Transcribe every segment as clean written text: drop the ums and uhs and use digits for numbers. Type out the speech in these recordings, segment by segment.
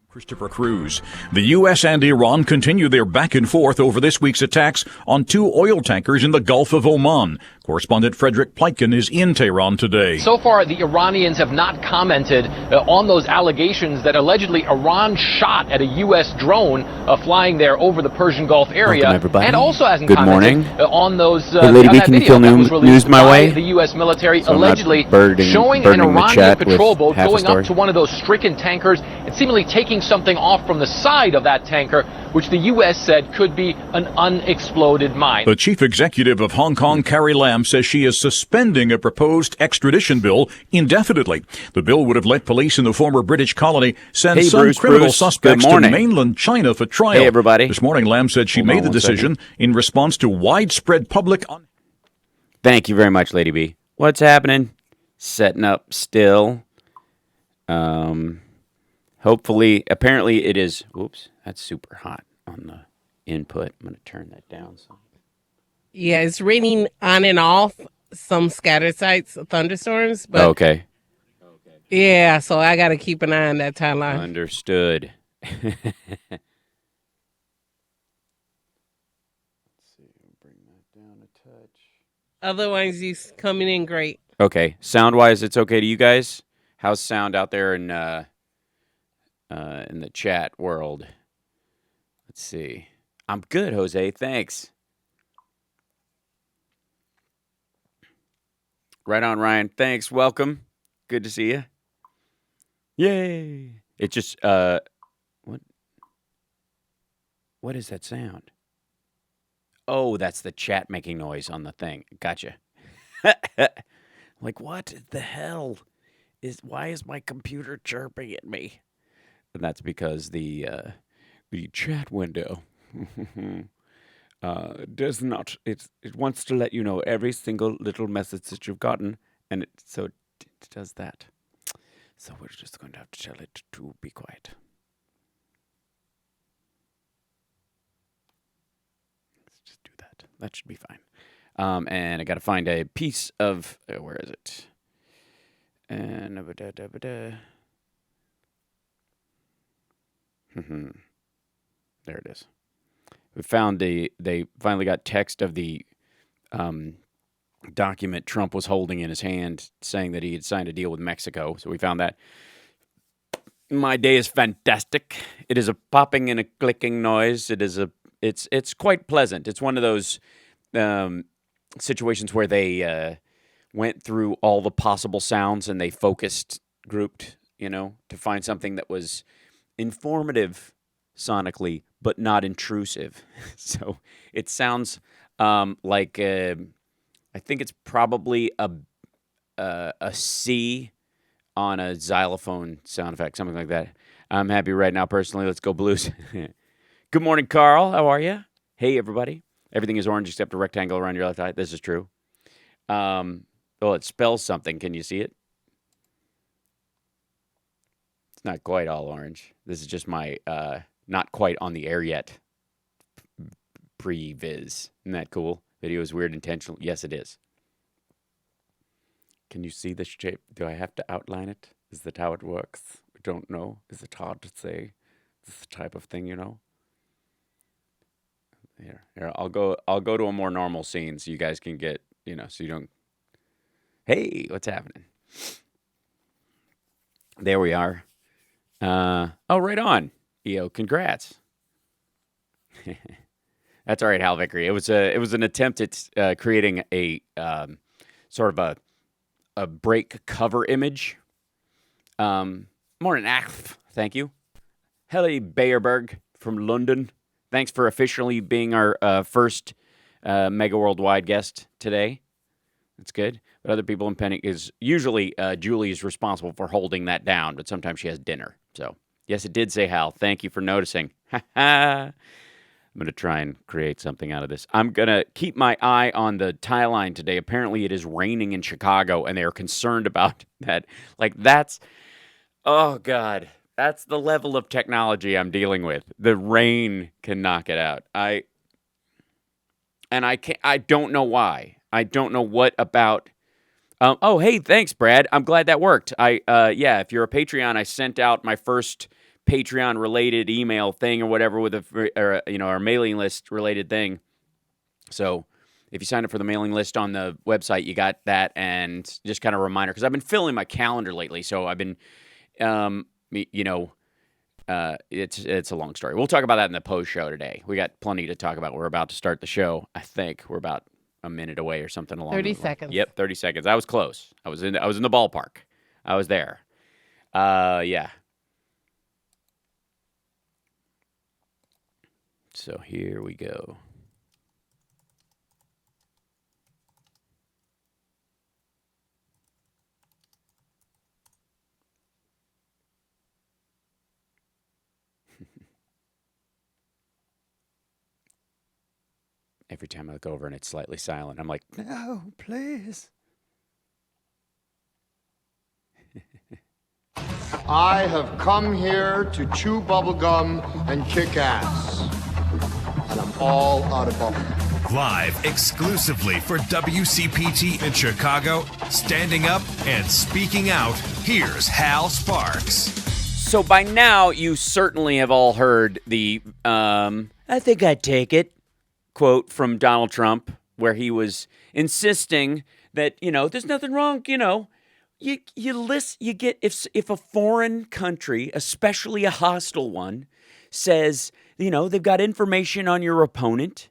Christopher Cruz. The U.S. and Iran continue their back and forth over this week's attacks on 2 oil tankers in the Gulf of Oman. Correspondent Frederick Pleitgen is in Tehran today. So far, the Iranians have not commented on those allegations that allegedly Iran shot at a U.S. drone flying there over the Persian Gulf area. Welcome, everybody. And also hasn't Good commented morning. On those. Hey, Lady B, can you feel news my way? The U.S. military So allegedly showing an Iranian patrol boat going up to one of those stricken tankers and seemingly taking something off from the side of that tanker, which the U.S. said could be an unexploded mine. The chief executive of Hong Kong, Carrie Lam, says she is suspending a proposed extradition bill indefinitely. The bill would have let police in the former British colony send some criminal suspects to mainland China for trial. Hey, everybody. This morning, Lam said she made the decision in response to widespread public... Thank you very much, Lady B. What's happening? Setting up still. Hopefully, apparently it is... Whoops, that's super hot on the input. I'm going to turn that down some. Yeah, it's raining on and off some scattered sites of thunderstorms. But okay. Yeah, so I got to keep an eye on that timeline. Understood. Let's see, bring that down a touch. Otherwise, he's coming in great. Okay, sound-wise, it's okay to you guys? How's sound out there in the chat world? Let's see. I'm good, Jose. Thanks. Right on, Ryan. Thanks. Welcome. Good to see you. Yay. It just, what is that sound? Oh, that's the chat making noise on the thing. Gotcha. Like, what the hell? Why is my computer chirping at me? And that's because the chat window does not. It wants to let you know every single little message that you've gotten, and it does that. So we're just going to have to tell it to be quiet. Let's just do that. That should be fine. And I got to find a piece of where is it? And there it is. We found they finally got text of the document Trump was holding in his hand saying that he had signed a deal with Mexico. So we found that. My day is fantastic. It is a popping and a clicking noise. It's quite pleasant. It's one of those situations where they went through all the possible sounds and they grouped, to find something that was informative sonically, but not intrusive. So it sounds like I think it's probably a C on a xylophone sound effect, something like that. I'm happy right now, personally. Let's go Blues. Good morning, Carl. How are you? Hey, everybody. Everything is orange except a rectangle around your left eye. This is true. It spells something. Can you see it? It's not quite all orange. This is just my not quite on the air yet pre-viz. Isn't that cool? Video is weird intentional. Yes, it is. Can you see the shape? Do I have to outline it? Is that how it works? I don't know. Is it hard to say? This type of thing, Here, I'll go to a more normal scene so you guys can get, so you don't. Hey, what's happening? There we are. Right on. EO, congrats. That's all right, Hal Vickery. It was an attempt at creating a sort of a break cover image. Morning, thank you. Helly Bayerberg from London. Thanks for officially being our first Mega Worldwide guest today. That's good. But other people in Penny is usually Julie is responsible for holding that down, but sometimes she has dinner. So yes, it did say Hal. Thank you for noticing. I'm going to try and create something out of this. I'm going to keep my eye on the tie line today. Apparently, it is raining in Chicago, and they are concerned about that. Oh, God. That's the level of technology I'm dealing with. The rain can knock it out. I don't know why. I don't know what about Oh, hey, thanks, Brad. I'm glad that worked. If you're a Patreon, I sent out my first Patreon-related email thing or whatever with our mailing list related thing. So if you sign up for the mailing list on the website, you got that, and just kind of a reminder, because I've been filling my calendar lately. So I've been, it's a long story. We'll talk about that in the post show today. We got plenty to talk about. We're about to start the show. I think we're about a minute away or something along 30 seconds. Yep, 30 seconds. I was close. I was in the ballpark. I was there. Yeah. So here we go. Every time I look over and it's slightly silent, I'm like, no, please. I have come here to chew bubblegum and kick ass. And I'm all out of bubblegum. Live exclusively for WCPT in Chicago, standing up and speaking out, here's Hal Sparks. So by now, you certainly have all heard the, I think I'd take it quote from Donald Trump, where he was insisting that, there's nothing wrong, you get, if a foreign country, especially a hostile one, says, they've got information on your opponent,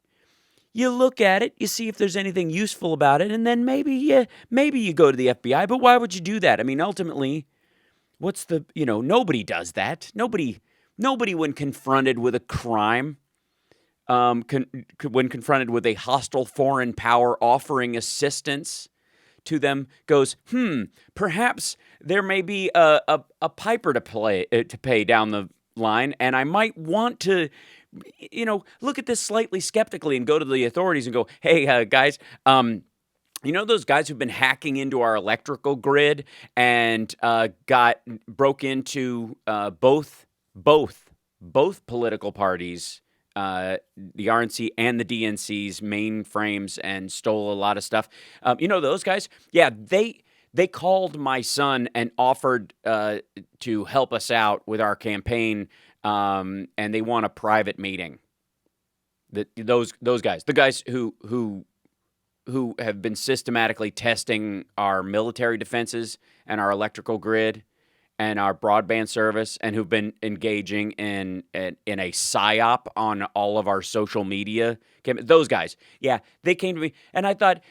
you look at it, you see if there's anything useful about it, and then maybe you go to the FBI, but why would you do that? I mean, ultimately, nobody does that. Nobody when confronted with a crime, when confronted with a hostile foreign power offering assistance to them, goes, perhaps there may be a piper to pay down the line, and I might want to, look at this slightly skeptically and go to the authorities and go, hey, guys, those guys who've been hacking into our electrical grid and broke into both political parties, the RNC and the DNC's mainframes, and stole a lot of stuff. Those guys? Yeah, they called my son and offered to help us out with our campaign, and they want a private meeting. Those guys, the guys who have been systematically testing our military defenses and our electrical grid and our broadband service, and who've been engaging in a psyop on all of our social media. Those guys, yeah, they came to me, and I thought,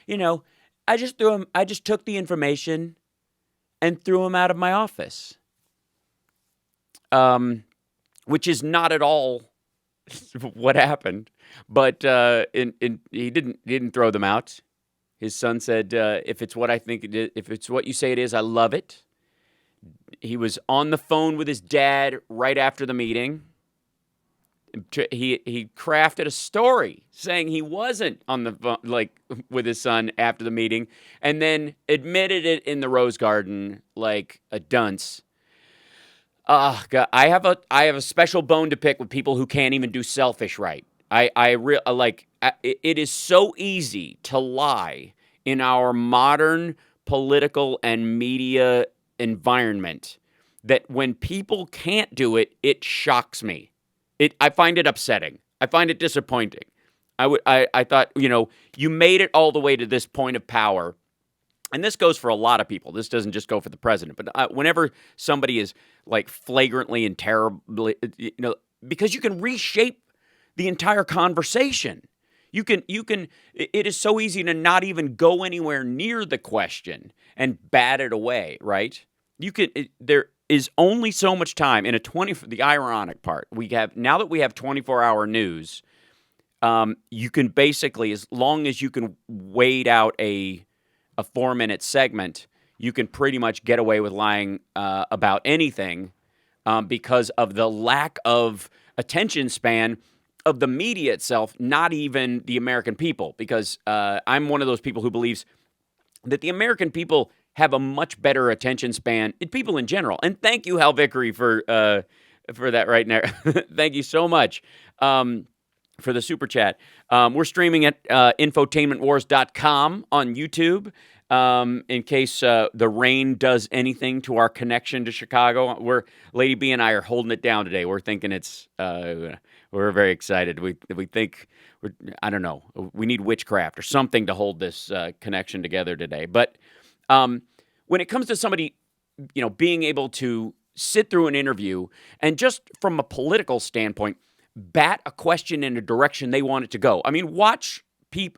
I just took the information and threw them out of my office, which is not at all what happened. But he didn't throw them out. His son said, "If it's what I think it is, if it's what you say it is, I love it." He was on the phone with his dad right after the meeting. He crafted a story saying he wasn't on the phone, with his son after the meeting, and then admitted it in the Rose Garden like a dunce. God, I have a special bone to pick with people who can't even do selfish right. It is so easy to lie in our modern political and media environment that when people can't do it, it shocks me. I find it upsetting. I find it disappointing. I thought, you made it all the way to this point of power. And this goes for a lot of people. This doesn't just go for the president. But whenever somebody is flagrantly and terribly, because you can reshape the entire conversation. It is so easy to not even go anywhere near the question and bat it away, right? There is only so much time in the ironic part. Now that we have 24-hour news, you can basically, as long as you can wait out a 4-minute segment, you can pretty much get away with lying about anything because of the lack of attention span of the media itself, not even the American people, because I'm one of those people who believes that the American people have a much better attention span, people in general. And thank you, Hal Vickery, for that right now. Thank you so much for the super chat. We're streaming at infotainmentwars.com on YouTube. in case the rain does anything to our connection to Chicago. Lady B and I are holding it down today. We're thinking we're very excited. We think, I don't know, we need witchcraft or something to hold this connection together today. But when it comes to somebody, being able to sit through an interview and just from a political standpoint, bat a question in a direction they want it to go. I mean, watch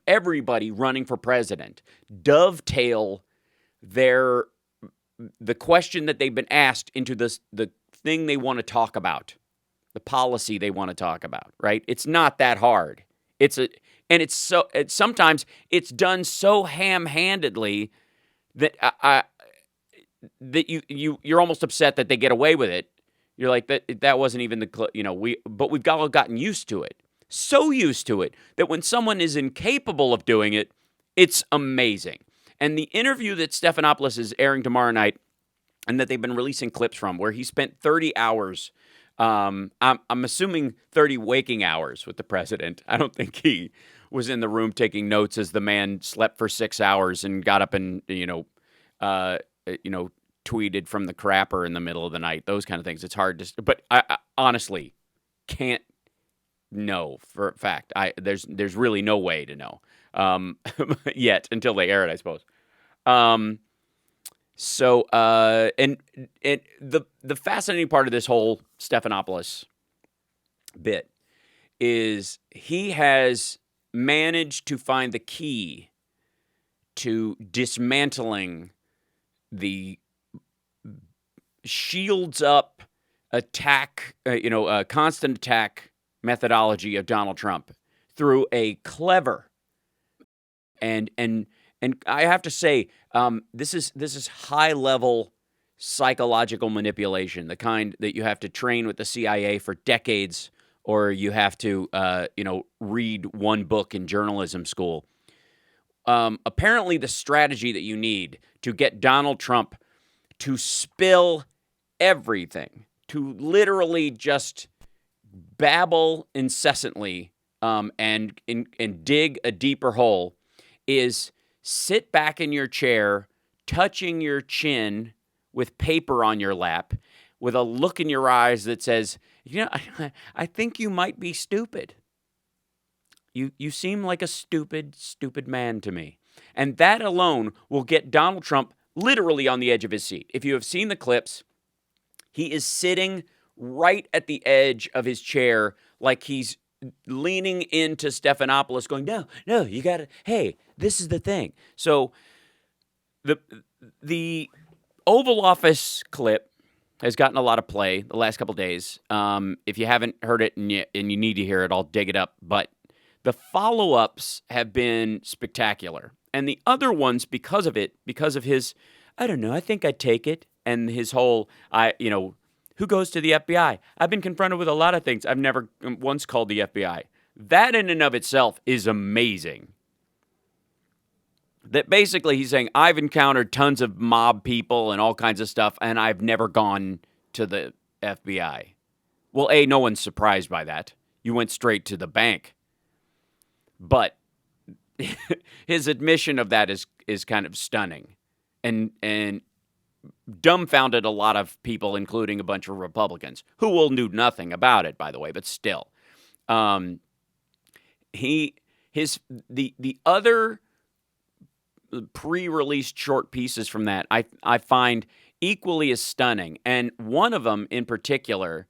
everybody running for president dovetail the question that they've been asked into the thing they want to talk about, the policy they want to talk about, right? It's not that hard. Sometimes it's done so ham-handedly that you're almost upset that they get away with it. You're like, that wasn't even but we've all gotten used to it. So used to it that when someone is incapable of doing it, it's amazing. And the interview that Stephanopoulos is airing tomorrow night and that they've been releasing clips from, where he spent 30 hours, I'm assuming 30 waking hours with the president. I don't think he was in the room taking notes as the man slept for 6 hours and got up and, tweeted from the crapper in the middle of the night, those kind of things. It's hard to, but I honestly can't know for a fact. There's really no way to know yet until they air it, I suppose. And the fascinating part of this whole Stephanopoulos bit is he has managed to find the key to dismantling the shields up attack, constant attack methodology of Donald Trump through a clever and I have to say, this is high level psychological manipulation, the kind that you have to train with the CIA for decades, or you have to read one book in journalism school. Apparently, the strategy that you need to get Donald Trump to spill everything, to literally just babble incessantly and dig a deeper hole, is sit back in your chair, touching your chin with paper on your lap, with a look in your eyes that says, I think you might be stupid. You seem like a stupid man to me. And that alone will get Donald Trump literally on the edge of his seat. If you have seen the clips, he is sitting right at the edge of his chair like he's leaning into Stephanopoulos going, no, you got to, hey, this is the thing. So the Oval Office clip has gotten a lot of play the last couple of days. If you haven't heard it and you need to hear it, I'll dig it up. But the follow-ups have been spectacular. And the other ones, because of his, I don't know, I think I'd take it. And his whole, who goes to the FBI? I've been confronted with a lot of things. I've never once called the FBI. That in and of itself is amazing. That basically he's saying, I've encountered tons of mob people and all kinds of stuff, and I've never gone to the FBI. Well, no one's surprised by that. You went straight to the bank. But his admission of that is kind of stunning and dumbfounded a lot of people, including a bunch of Republicans, who will do nothing about it, by the way, but still. The other pre-released short pieces from that I find equally as stunning, and one of them in particular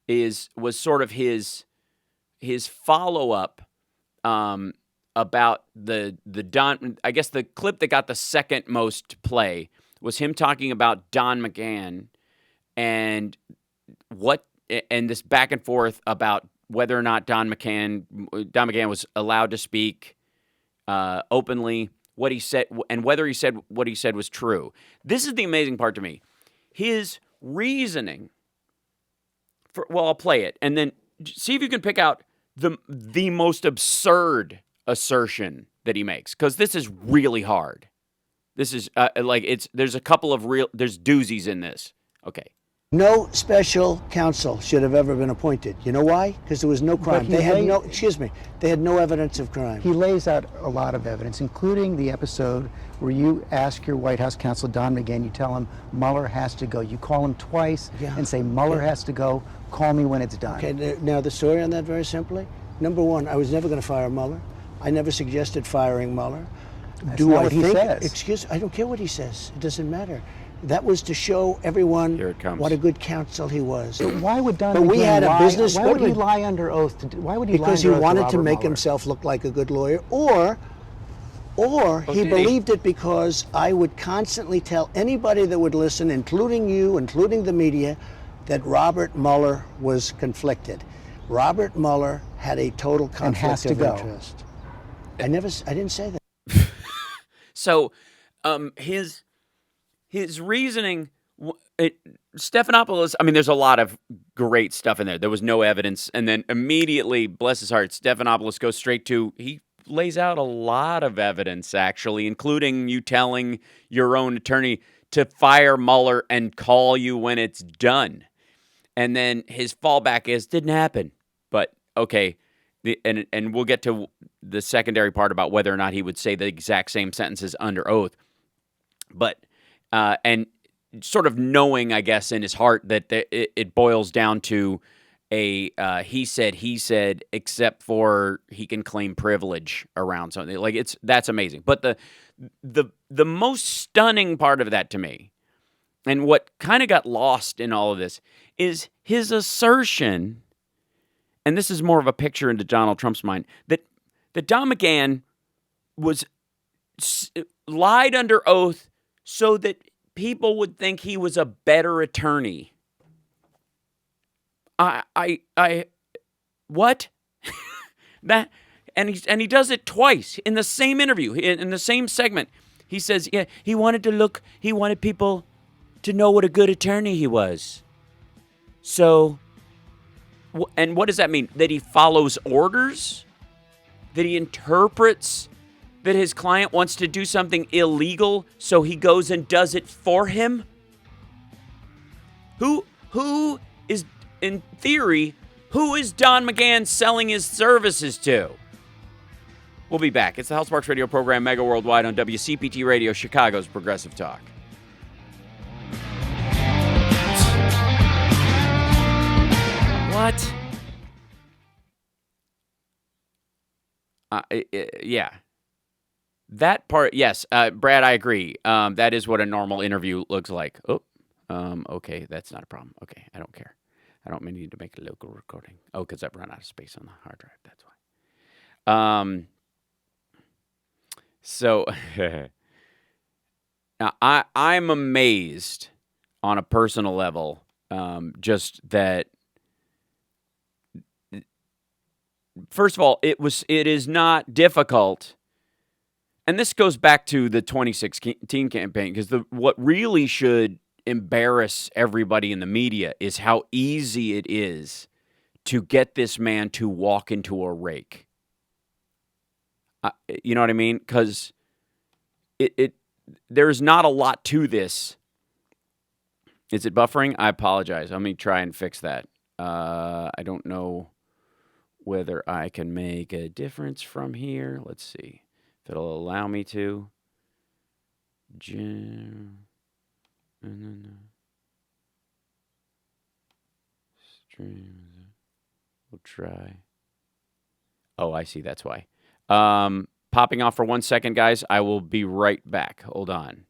was sort of his follow-up about the Don. I guess the clip that got the second most play was him talking about Don McGahn and this back and forth about whether or not Don McGahn was allowed to speak openly, what he said, and whether he said what he said was true. This is the amazing part to me. His reasoning I'll play it and then see if you can pick out the most absurd assertion that he makes, because this is really hard. This is there's a couple of there's doozies in this. Okay, No special counsel should have ever been appointed. You know why? Because there was no crime. They had no evidence of crime. He lays out a lot of evidence, including the episode where you ask your White House counsel, Don McGahn, you tell him Mueller has to go. You call him twice and say, Mueller has to go. Call me when it's done. Okay, now the story on that, very simply. Number one, I was never going to fire Mueller. I never suggested firing Mueller. That's not what he says. Excuse, I don't care what he says. It doesn't matter. That was to show everyone what a good counsel he was. But why would Don But McGahn we had a business. Why would he lie under oath? Why would he lie because under he oath wanted to make Mueller? himself look like a good lawyer, or he believed it because I would constantly tell anybody that would listen, including you, including the media, that Robert Mueller was conflicted. Robert Mueller had a total conflict of interest. I didn't say that. So, his reasoning, Stephanopoulos, I mean, there's a lot of great stuff in there. There was no evidence. And then immediately, bless his heart, Stephanopoulos goes straight to, he lays out a lot of evidence, actually, including you telling your own attorney to fire Mueller and call you when it's done. And then his fallback is, didn't happen. But, okay, and we'll get to the secondary part about whether or not he would say the exact same sentences under oath. But, and sort of knowing, I guess, in his heart that it boils down to a he said, except for he can claim privilege around something. Like, that's amazing. But the most stunning part of that to me, and what kind of got lost in all of this, is his assertion, and this is more of a picture into Donald Trump's mind, that Don McGahn lied under oath so that people would think he was a better attorney. What? That, and he does it twice in the same interview, in the same segment. He says, yeah, he wanted people to know what a good attorney he was. So, and what does that mean? That he follows orders? That he interprets that his client wants to do something illegal, so he goes and does it for him? Who is, in theory, who is Don McGahn selling his services to? We'll be back. It's the Hal Sparks radio program, Mega Worldwide on WCPT Radio, Chicago's Progressive Talk. What? Yeah. That part, yes. Brad, I agree. That is what a normal interview looks like. Okay, that's not a problem. Okay, I don't care. I don't need to make a local recording. Oh, because I've run out of space on the hard drive. That's why. So, now I'm amazed on a personal level, just that. First of all, it is not difficult, and this goes back to the 2016 campaign, because what really should embarrass everybody in the media is how easy it is to get this man to walk into a rake. You know what I mean? Because there's not a lot to this. Is it buffering? I apologize. Let me try and fix that. I don't know whether I can make a difference from here. Let's see if it'll allow me to. Stream. We'll try. Oh, I see. That's why. Popping off for 1 second, guys. I will be right back. Hold on.